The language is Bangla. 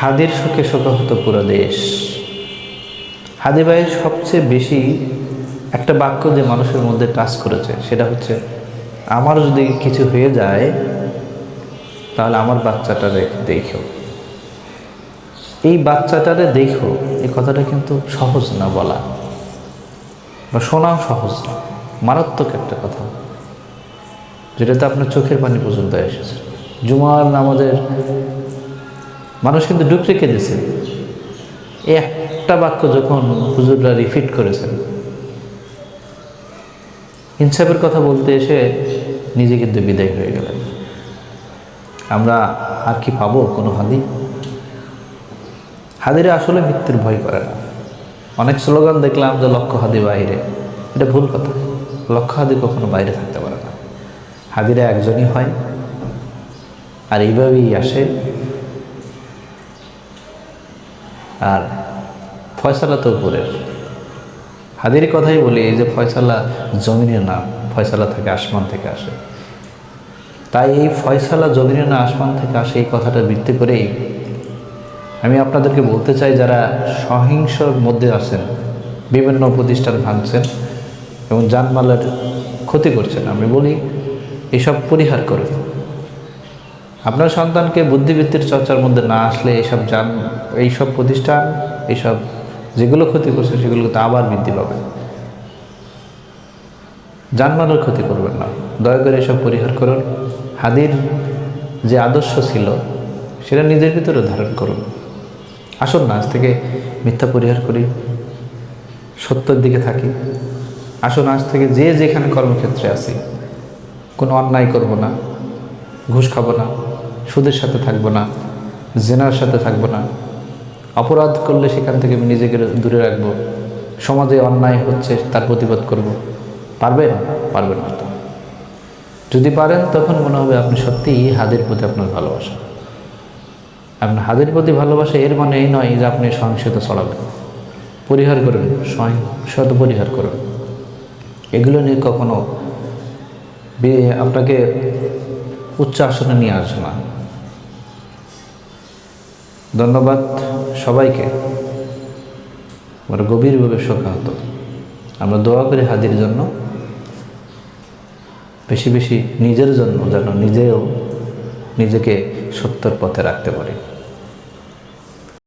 হাদির শোকে শোকাহত পুরো দেশ। হাদি ভাইয়ের সবচেয়ে বেশি একটা বাক্য যে মানুষের মধ্যে টাচ করেছে সেটা হচ্ছে, আমার যদি কিছু হয়ে যায় তাহলে আমার বাচ্চাটা দেখো। এই বাচ্চাটারে দেখো, এই কথাটা কিন্তু সহজ না বলা বা শোনাও সহজ না, মারাত্মক একটা কথা, যেটাতে আপনার চোখের পানি পর্যন্ত এসেছে। জুমার নামাজের মানুষ কিন্তু ডুকরে কেঁদেছে। এই একটা বাক্য যখন হুজুররা রিপিট করেছেন, ইনসাফের কথা বলতে এসে নিজে কিন্তু বিদায় হয়ে গেলেন। আমরা আর কি পাবো কোনো হাদি? হাদিরা আসলে মৃত্যুর ভয় করে না। অনেক স্লোগান দেখলাম যে লক্ষ হাদি বাইরে, এটা ভুল কথা। লক্ষ হাদি কখনো বাইরে থাকতে পারে না। হাদিরা একজনই হয়, আর এইভাবেই আসে। আর ফয়সালা তো উপরের। হাদির কথাই বলি, এই যে ফয়সালা জমিনে না, ফয়সালা থেকে আসমান থেকে আসে। তাই এই ফয়সালা জমিনে না আসমান থেকে আসে, এই কথাটা ভিত্তি করেই আমি আপনাদেরকে বলতে চাই, যারা সহিংসর মধ্যে আছেন, বিভিন্ন প্রতিষ্ঠান ভাঙছেন এবং জানমালের ক্ষতি করছেন, আমি বলি এসব পরিহার করুন। আপনার সন্তানকে বুদ্ধিবৃত্তির চর্চার মধ্যে না আসলে এইসব প্রতিষ্ঠান, এইসব যেগুলো ক্ষতি করছে সেগুলো কিন্তু আবার বৃদ্ধি পাবে। জানমালের ক্ষতি করবেন না, দয়া করে এসব পরিহার করুন। হাদির যে আদর্শ ছিল সেটা নিজের ভিতরে ধারণ করুন। আসুন না, আজ থেকে মিথ্যা পরিহার করি, সত্যের দিকে থাকি। আসুন আজ থেকে যে যেখানে কর্মক্ষেত্রে আছি, কোনো অন্যায় করব না, ঘুষ খাবো না, সুদের সাথে থাকবো না, জেনার সাথে থাকবো না। অপরাধ করলে সেখান থেকে আমি নিজেকে দূরে রাখবো। সমাজে অন্যায় হচ্ছে তার প্রতিবাদ করব। পারবেন? পারবেন না তো। যদি পারেন তখন মনে হবে আপনি সত্যিই হাদির প্রতি আপনার ভালোবাসা। আপনার হাদির প্রতি ভালোবাসা এর মানে এই নয় যে আপনি সহিংসতা ছড়াবেন। পরিহার করুন, সহিংসতা পরিহার করুন। এগুলো নিয়ে কখনো আপনাকে উচ্চ আসনে নিয়ে আসবে না। ধন্যবাদ সবাইকে। আমরা গভীরভাবে শোকাহত। আমরা দোয়া করি হাদির জন্য, বেশি বেশি নিজের জন্য, যেন নিজেও নিজেকে সত্যের পথে রাখতে পারি।